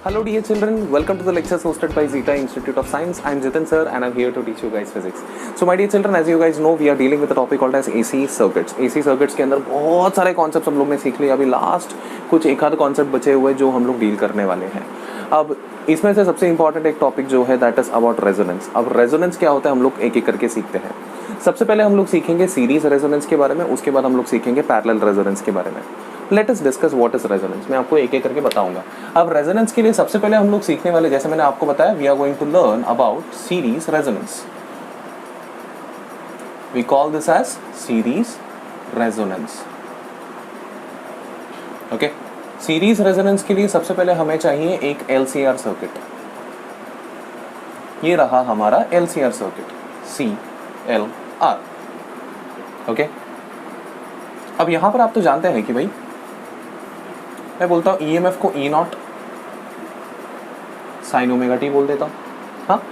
Hello dear children, welcome to the lectures hosted by Zeta Institute of Science. I am Jitin sir and I am here to teach you guys physics. So my dear children, as you guys know, we are dealing with a topic called as AC circuits. AC circuits के अंदर बहुत सारे concepts हम लोग ने सीख लिए. अभी लास्ट कुछ एक आध कॉन्सेप्ट बचे हुए जो हम लोग डील करने वाले हैं. अब इसमें से सबसे इंपॉर्टेंट एक टॉपिक जो है दैट इज अबाउट रेजोनेंस. अब रेजोनेंस क्या होता है हम लोग एक एक करके सीखते हैं. सबसे पहले हम लोग सीखेंगे सीरीज रेजोनेंस के बारे में, उसके बाद हम लोग सीखेंगे पैरेलल रेजोनेंस के बारे में. Let us discuss what is resonance. मैं आपको एक एक करके बताऊंगा. अब रेजोनेंस के लिए सबसे पहले हम लोग सीखने वाले, जैसे मैंने आपको बताया, we are going to learn about series resonance. We call this as series resonance. Okay, series resonance के लिए सबसे पहले हमें चाहिए एक LCR सर्किट. ये रहा हमारा LCR सर्किट, CLR. ओके, अब यहां पर आप तो जानते हैं कि भाई मैं बोलता हूं EMF को E0 sin ओमेगा टी बोल देता हूं. हाँ,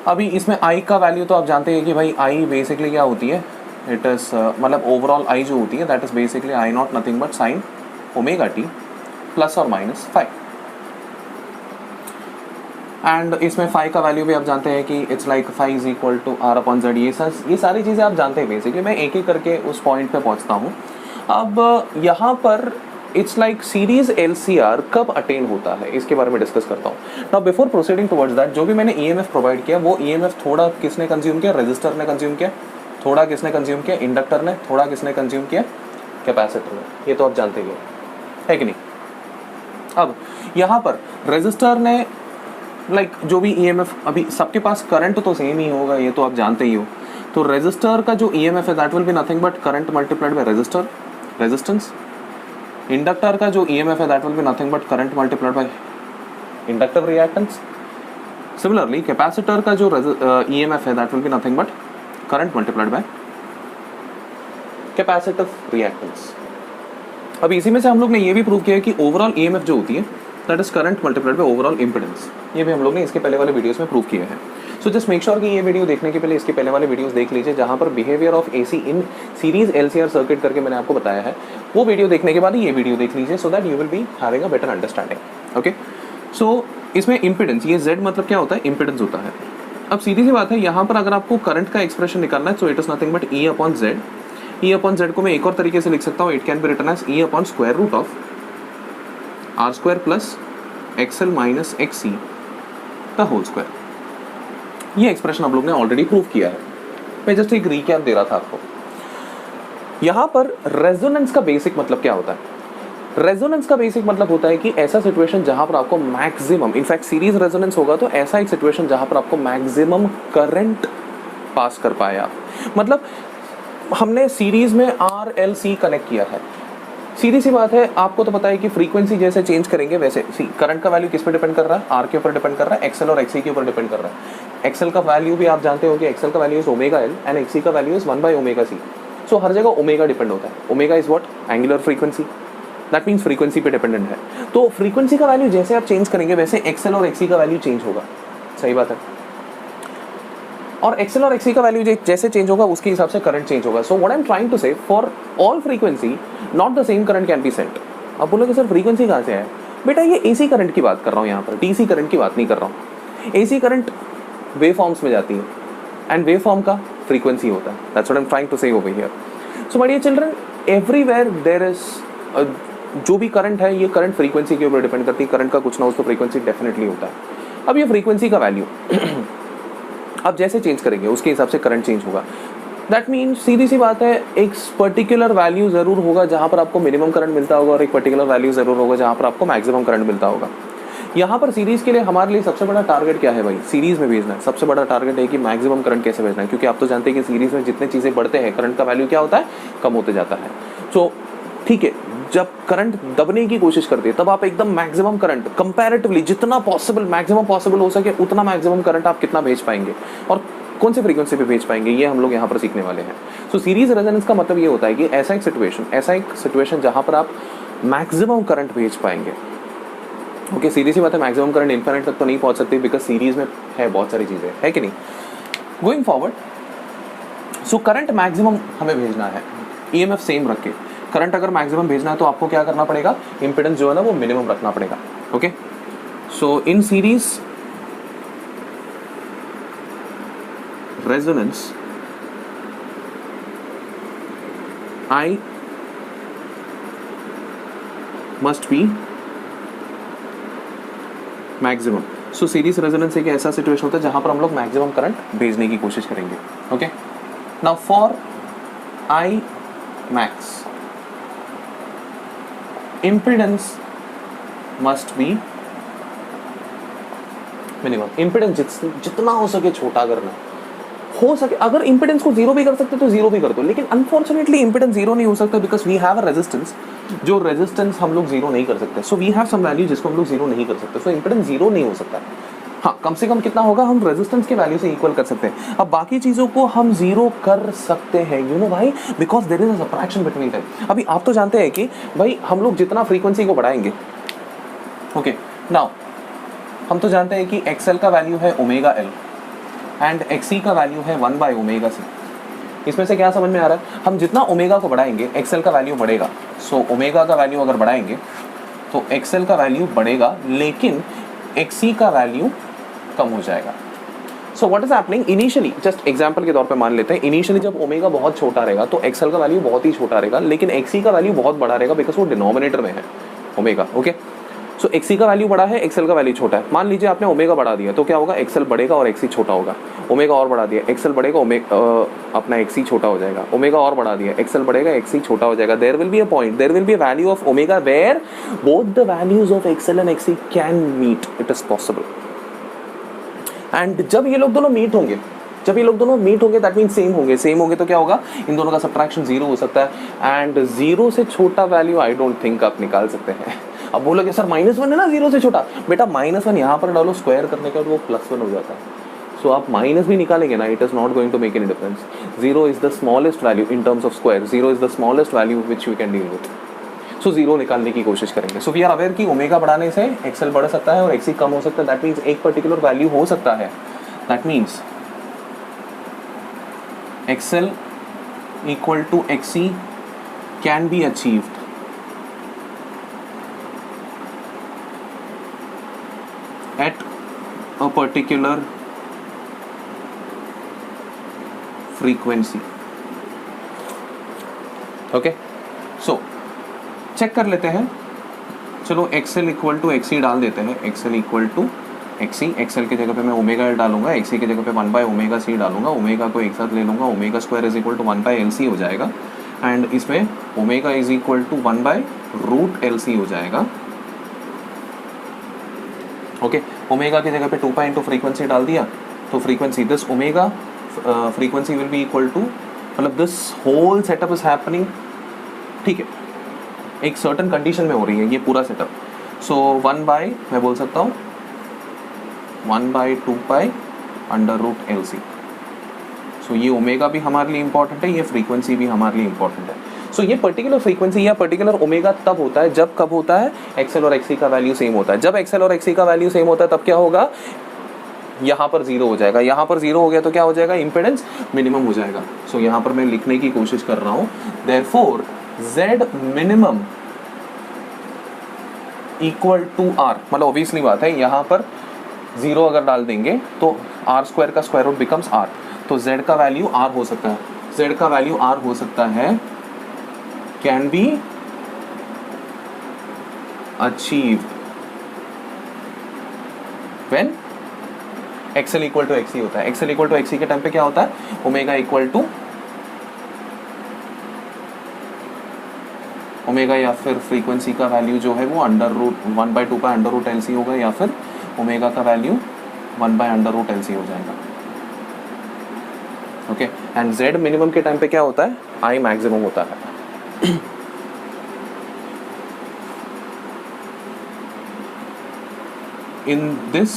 अभी इसमें I का वैल्यू तो आप जानते हैं कि भाई I बेसिकली क्या होती है, इट इज मतलब ओवरऑल I जो होती है that is basically I0 nothing but sin omega t plus और माइनस फाइव. एंड इसमें फाई का वैल्यू भी आप जानते हैं कि it's like phi is equal to R upon Z. ये सारी चीज़ें आप जानते हैं. बेसिकली मैं एक एक करके उस पॉइंट पे पहुंचता हूँ. अब यहाँ पर इट्स लाइक सीरीज LCR कब अटेन होता है इसके बारे में डिस्कस करता हूँ. Now before proceeding towards that, जो भी मैंने EMF प्रोवाइड किया वो EMF थोड़ा किसने कंज्यूम किया, रेजिस्टर ने कंज्यूम किया. थोड़ा किसने कंज्यूम किया, इंडक्टर ने. थोड़ा किसने कंज्यूम किया, कैपेसिटर ने. ये तो आप जानते ही है कि नहीं. अब यहाँ पर रेजिस्टर ने लाइक जो भी EMF, अभी सबके पास करंट तो सेम ही होगा, ये तो आप जानते ही हो. तो रेजिस्टर का जो EMF है that will be nothing but current multiplied by resistor resistance. Inductor का जो EMF है that will be nothing but current multiplied by inductive reactance. Similarly capacitor का जो EMF है that will be nothing but current multiplied by capacitive reactance. अब इसी में से हम लोग ने ये भी प्रूव किया है कि ओवरऑल EMF जो होती है that is current multiplied bye overall impedance. ये भी हम लोग ने इसके पहले वाले वीडियोस में प्रूव किया है. सो जस्ट मेक श्योर कि ये वीडियो देखने के पहले इसके पहले वाले वीडियोस देख लीजिए जहां पर behaviour of AC in series LCR circuit करके मैंने आपको बताया है. वो वीडियो देखने के बाद ये वीडियो देख लीजिए so that you will be having a better understanding. Okay, so इसमें इंपेडेंस, ये Z मतलब क्या होता है, इंपेडेंस होता है. अब सीधी सी बात है, यहाँ पर अगर आपको करंट का एक्सप्रेशन निकालना है so it is nothing but E upon Z. E upon Z को मैं एक और तरीके से लिख सकता हूँ. It can be written as E upon square root of R square plus XL minus XC का होल स्क्वायर. ये एक्सप्रेशन आप लोग ने ऑलरेडी प्रूव किया है. मैं जस्ट एक रीकैप दे रहा था आपको. यहां पर रेजोनेंस का बेसिक मतलब क्या होता है. रेजोनेंस का बेसिक मतलब होता है कि ऐसा सिचुएशन जहां पर आपको मैक्सिमम, इनफैक्ट सीरीज रेजोनेंस होगा तो ऐसा एक सिचुएशन जहां पर आपको मैक्सिमम करंट पास कर पाए आप. मतलब हमने सीरीज में RLC कनेक्ट किया है. सीधी सी बात है, आपको तो पता है कि फ्रीक्वेंसी जैसे चेंज करेंगे वैसे करंट का वैल्यू किस पे डिपेंड कर रहा है, R के ऊपर डिपेंड कर रहा है, XL और XC के ऊपर डिपेंड कर रहा है. XL का वैल्यू भी आप जानते हो कि XL का value is omega L and XC का value is 1 by omega C. सो हर जगह ओमेगा डिपेंड होता है. Omega is what, angular frequency. That means frequency पे डिपेंडेंट है. तो फ्रीक्वेंसी का वैल्यू जैसे आप चेंज करेंगे वैसे XL और XC का वैल्यू चेंज होगा. सही बात है. और XL और XC का वैल्यू जैसे चेंज होगा उसके हिसाब से करंट चेंज होगा. So what I am trying to say, for all frequency not the same current can be sent. अब बोलोगे सर फ्रीक्वेंसी कहाँ से है, बेटा ये AC करंट की बात कर रहा हूँ, यहाँ पर DC करंट की बात नहीं कर रहा हूँ. AC करंट वेव फॉर्म्स में जाती है एंड वेव फॉर्म का फ्रीक्वेंसी होता है. That's what I am trying to say over here. So my dear children, everywhere there is जो भी करंट है ये करंट फ्रीक्वेंसी के ऊपर डिपेंड करती है. करंट का कुछ ना उसको फ्रीक्वेंसी डेफिनेटली होता है. अब ये फ्रीक्वेंसी का वैल्यू अब जैसे चेंज करेंगे उसके हिसाब से करंट चेंज होगा. दैट मीन्स सीधी सी बात है, एक पर्टिकुलर वैल्यू जरूर होगा जहां पर आपको मिनिमम करंट मिलता होगा और एक पर्टिकुलर वैल्यू जरूर होगा जहां पर आपको मैक्सिमम करंट मिलता होगा. यहाँ पर सीरीज के लिए हमारे लिए सबसे बड़ा टारगेट क्या है भाई, सीरीज में भेजना है. सबसे बड़ा टारगेट है कि मैक्सिमम करंट कैसे भेजना है, क्योंकि आप तो जानते हैं कि सीरीज में जितने चीजें बढ़ते हैं करंट का वैल्यू क्या होता है, कम होते जाता है. सो ठीक है, जब करंट दबने की कोशिश करते हैं तब आप एकदम मैक्सिमम करंट कंपैरेटिवली जितना पॉसिबल मैक्सिमम पॉसिबल हो सके उतना मैक्सिमम करंट आप कितना भेज पाएंगे और कौन सी फ्रीक्वेंसी पे भेज पाएंगे, ये हम लोग यहाँ पर सीखने वाले हैं. सो सीरीज रेजोनेंस का मतलब ये होता है कि ऐसा एक सिचुएशन जहां पर आप मैक्सिमम करंट भेज पाएंगे. ओके, सीधी सी बात है, मैक्सिमम करंट इन्फिनिट तक तो नहीं पहुंच सकती बिकॉज सीरीज में है बहुत सारी चीजें, है कि नहीं. Going forward, so current maximum हमें भेजना है EMF सेम रख के. करंट अगर मैक्सिमम भेजना है तो आपको क्या करना पड़ेगा, इंपेडेंस जो है ना वो मिनिमम रखना पड़ेगा. Okay, So in series resonance, I must be maximum. So series resonance एक ऐसा सिचुएशन होता है जहां पर हम लोग मैक्सिमम करंट भेजने की कोशिश करेंगे. Okay, now for I max impedance must be minimum. Impedance जितना हो सके छोटा करना हो सके. अगर इम्पीडेंस को जीरो भी कर सकते तो जीरो भी कर दो, लेकिन अनफॉर्चुनेटली इम्पीडेंस जीरो नहीं हो सकता because we have a resistance. जो रेजिस्टेंस हम लोग जीरो नहीं कर सकते. So we have some value जिसको हम लोग जीरो नहीं कर सकते. सो इम्पीडेंस जीरो नहीं हो सकता. हाँ, कम से कम कितना होगा, हम रेजिस्टेंस के वैल्यू से इक्वल कर सकते हैं. अब बाकी चीजों को हम जीरो कर सकते हैं, यू नो भाई, because there is a subtraction between them. अभी आप तो जानते हैं कि भाई हम लोग जितना फ्रीक्वेंसी को बढ़ाएंगे, ओके, नाउ हम तो जानते हैं कि एक्सएल का वैल्यू है ओमेगा एल एंड एक्सी का वैल्यू है 1 बाय ओमेगा सी. इसमें से क्या समझ में आ रहा है, हम जितना ओमेगा को बढ़ाएंगे एक्सएल का वैल्यू बढ़ेगा. सो ओमेगा का वैल्यू अगर बढ़ाएंगे तो एक्सएल का वैल्यू बढ़ेगा, लेकिन एक्सी का वैल्यू कम हो जाएगा. So what is happening initially, just example के तौर पे मान लेते हैं, इनिशियली जब ओमेगा बहुत छोटा रहेगा तो एक्सएल का वैल्यू बहुत ही छोटा रहेगा, लेकिन एक्सी का वैल्यू बहुत बड़ा रहेगा बिकॉज वो डिनोमिनेटर में है ओमेगा. ओके, सो एक्सी का वैल्यू बड़ा है, एक्सएल का वैल्यू छोटा है. मान लीजिए आपने ओमेगा बढ़ा दिया तो क्या होगा, एक्सएल बढ़ेगा और एक्सी छोटा होगा. ओमेगा और बढ़ा दिया, एक्सएल बढ़ेगा, अपना एक्सी छोटा हो जाएगा. ओमेगा और बढ़ा दिया, एक्सएल बढ़ेगा, एक्सी छोटा हो जाएगा. There will be a point, there will be a value of omega where both the values of XL and XC can meet. It is possible. And जब ये लोग दोनों मीट होंगे, दैट मीन सेम होंगे तो क्या होगा, इन दोनों का सबट्रैक्शन जीरो हो सकता है. एंड जीरो से छोटा वैल्यू आई डोंट थिंक आप निकाल सकते हैं. अब बोलोगे सर -1 है ना जीरो से छोटा. बेटा -1 यहाँ पर डालो, स्क्वायर करने के बाद वो +1 हो जाता है. सो आप माइनस भी निकालेंगे ना, it is not going to make any difference. Zero is the smallest value in terms of square. Zero is the smallest value which you can deal with. So zero निकालने की कोशिश करेंगे. सो वी आर अवेयर कि omega बढ़ाने से XL बढ़ सकता है और एक्सी कम हो सकता है. दैट मीन्स एक पर्टिकुलर वैल्यू हो सकता है. That means XL equal to XC can be achieved at a particular frequency. Okay, so check कर लेते हैं. चलो XL इक्वल टू XC डाल देते हैं. XL equal to XC, XL की जगह पे मैं ओमेगा डालूंगा, XC की जगह पे 1 बाय ओमेगा C डालूंगा. ओमेगा को एक साथ ले लूंगा, omega square is equal to 1 by LC हो जाएगा. एंड इसमें omega is equal to 1 by root LC हो जाएगा. ओके, ओमेगा की जगह पे 2 पाई इंटू फ्रीक्वेंसी डाल दिया तो frequency this omega frequency will be equal to, मतलब this whole setup is happening. ठीक है, एक सर्टन कंडीशन में हो रही है ये पूरा सेटअप. सो 1 बाय, मैं बोल सकता हूँ 1 by 2 pi under root LC. So ये ओमेगा भी हमारे लिए इंपॉर्टेंट है, ये फ्रीक्वेंसी भी हमारे लिए इंपॉर्टेंट है. सो ये पर्टिकुलर फ्रीक्वेंसी या पर्टिकुलर ओमेगा तब होता है जब कब होता है, एक्सएल और एक्सी का वैल्यू सेम होता है. जब एक्सएल और एक्सी का वैल्यू सेम होता है तब क्या होगा, यहाँ पर जीरो हो जाएगा. यहाँ पर जीरो हो गया तो क्या हो जाएगा, इम्पीडेंस मिनिमम हो जाएगा. सो यहाँ पर मैं लिखने की कोशिश कर रहा हूँ, therefore Z minimum equal to R. मतलब ऑब्वियसली बात है, यहाँ पर जीरो अगर डाल देंगे तो R स्क्वायर का स्क्वायर रूट बिकम्स R. तो Z का वैल्यू R हो सकता है. Z का वैल्यू R हो सकता है, can be achieved when XL equal to XC होता है. XL equal to XC के टाइम पे क्या होता है, ओमेगा इक्वल टू ओमेगा या फिर फ्रीक्वेंसी का वैल्यू जो है वो under root 1 by 2 pi under root LC होगा, या फिर ओमेगा का value 1 by under root LC हो जाएगा. ओके, एंड Z मिनिमम के टाइम पे क्या होता है, I मैक्सिमम होता है. इन दिस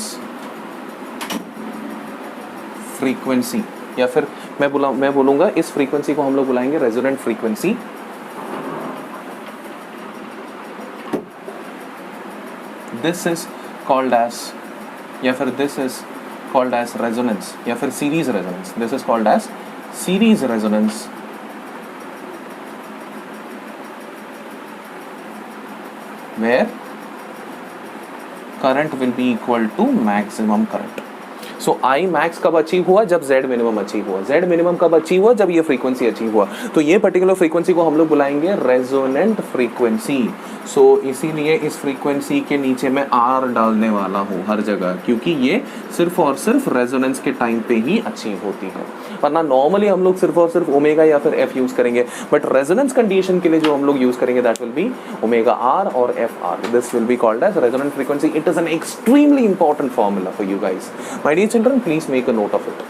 फ्रीक्वेंसी, या फिर मैं बोलूंगा इस फ्रीक्वेंसी को हम लोग बुलाएंगे resonant frequency. This is called as, या फिर this is called as resonance, या फिर series resonance. This is called as series resonance. where current will be equal to maximum current. So I max कब achieve हुआ? जब Z minimum achieve हुआ। Z minimum कब achieve हुआ? जब ये फ्रीक्वेंसी अचीव हुआ। तो ये पर्टिकुलर फ्रीक्वेंसी को हम लोग बुलाएंगे रेजोनेंट फ्रीक्वेंसी। सो इसीलिए इस फ्रीक्वेंसी के नीचे मैं आर डालने वाला हूँ हर जगह, क्योंकि ये सिर्फ और सिर्फ रेजोनेंस के टाइम पे ही अचीव होती है, वरना नॉर्मली हम लोग सिर्फ और सिर्फ ओमेगा या फिर एफ यूज करेंगे, बट रेजोनेंस कंडीशन के लिए जो हम लोग यूज करेंगे that will be omega R और F R. This will be called as resonant frequency. It is an extremely important formula for you guys. My dear children, please make a note of it.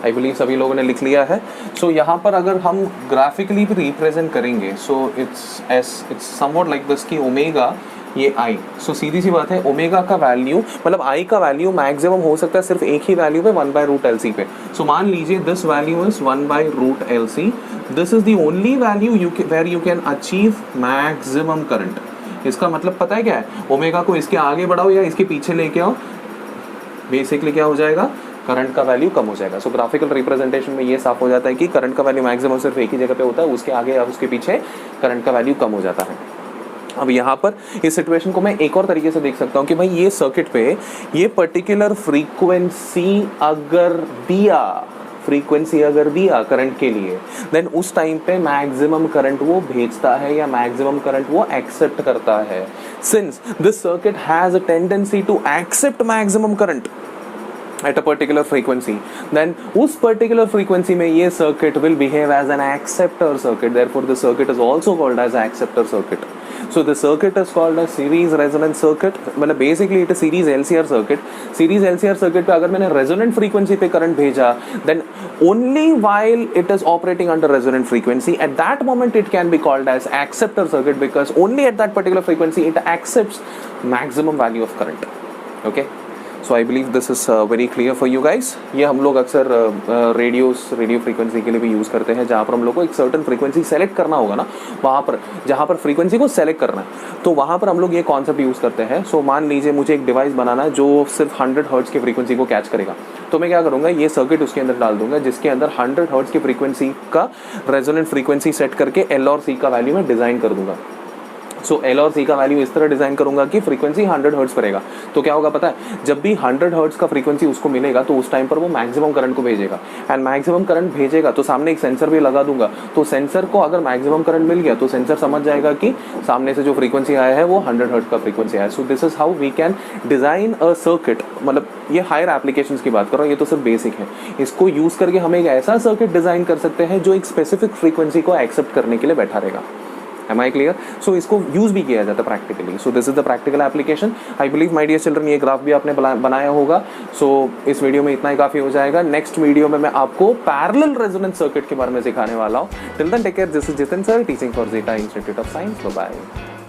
I believe सभी लोगों ने लिख लिया है। सो यहाँ पर अगर हम ग्राफिकली भी रिप्रेजेंट करेंगे, so it's somewhat like this कि ओमेगा ये आई। सो सीधी सी बात है, ओमेगा का वैल्यू मतलब आई का वैल्यू मैक्सिमम हो सकता है सिर्फ एक ही वैल्यू पे, 1/√LC पे। सो मान लीजिए this value is 1/√LC। This is the only value where you can achieve maximum current. इसका मतलब पता है क्या है? ओमेगा को इसके आगे बढ़ाओ या इसके पीछे लेके आओ, बेसिकली क्या हो जाएगा? करंट का वैल्यू कम हो जाएगा। सो ग्राफिकल रिप्रेजेंटेशन में ये साफ हो जाता है कि करंट का वैल्यू मैक्सिमम सिर्फ एक ही जगह पे होता है, उसके आगे या उसके पीछे करंट का वैल्यू कम हो जाता है। अब यहाँ पर इस सिचुएशन को मैं एक और तरीके से देख सकता हूँ कि भाई ये सर्किट पे ये पर्टिकुलर फ्रीक्वेंसी अगर दिया करंट के लिए, देन उस टाइम पे मैक्सिमम करंट वो भेजता है या मैक्सिमम करंट वो एक्सेप्ट करता है। Since this circuit has a tendency to accept maximum current at a particular frequency, then उस particular frequency में ये circuit will behave as an acceptor circuit. Therefore the circuit is also called as acceptor circuit. So the circuit is called a series resonance circuit. मतलब basically it is series LCR circuit. Series LCR circuit पे अगर मैंने resonant frequency पे current भेजा, then only while it is operating under resonant frequency, at that moment it can be called as acceptor circuit, because only at that particular frequency it accepts maximum value of current. Okay? So I believe this is very clear for you guys. ये हम लोग अक्सर radio frequency के लिए भी use करते हैं, जहाँ पर हम लोग को एक सर्टन फ्रीक्वेंसी सेलेक्ट करना होगा ना, वहाँ पर जहाँ पर फ्रीक्वेंसी को सेलेक्ट करना है, तो वहाँ पर हम लोग ये कॉन्सेप्ट यूज़ करते हैं। सो मान लीजिए मुझे एक डिवाइस बनाना है जो सिर्फ 100 हर्ट्ज की फ्रीक्वेंसी को कैच करेगा, तो मैं क्या करूँगा, ये सर्किट उसके अंदर डाल दूंगा जिसके अंदर 100 हर्ट्ज की फ्रीक्वेंसी का रेजोनेंट फ्रीक्वेंसी सेट करके एल और सी का वैल्यू मैं डिज़ाइन कर दूंगा। सो एल और सी का वैल्यू इस तरह डिजाइन करूंगा कि फ्रीक्वेंसी 100 हर्ट्ज पड़ेगा। तो क्या होगा पता है, जब भी 100 हर्ट्ज का फ्रीक्वेंसी उसको मिलेगा तो उस टाइम पर वो मैक्सिमम करंट को भेजेगा, एंड मैक्सिमम करंट भेजेगा तो सामने एक सेंसर भी लगा दूंगा। तो सेंसर को अगर मैक्सिमम करंट मिल गया तो सेंसर समझ जाएगा कि सामने से जो फ्रीक्वेंसी आया है वो 100 हर्ट्ज का फ्रीक्वेंसी आया है। So this is how we can design a circuit. मतलब ये हायर एप्लीकेशंस की बात कर रहा हूँ, ये तो सिर्फ बेसिक है। इसको यूज करके हम एक ऐसा सर्किट डिजाइन कर सकते हैं जो एक स्पेसिफिक फ्रीक्वेंसी को एक्सेप्ट करने के लिए बैठा रहेगा। Am I clear? So इसको यूज भी किया जाता है practically. So this is the practical application. I believe my dear children ये ग्राफ भी आपने बनाया होगा। सो इस वीडियो में इतना ही काफी हो जाएगा। नेक्स्ट वीडियो में मैं आपको पैरेलल रेजोनेंस सर्किट के बारे में सिखाने वाला हूँ। Till then take care, this is Jitin sir teaching for Zeta Institute of Science. Bye bye.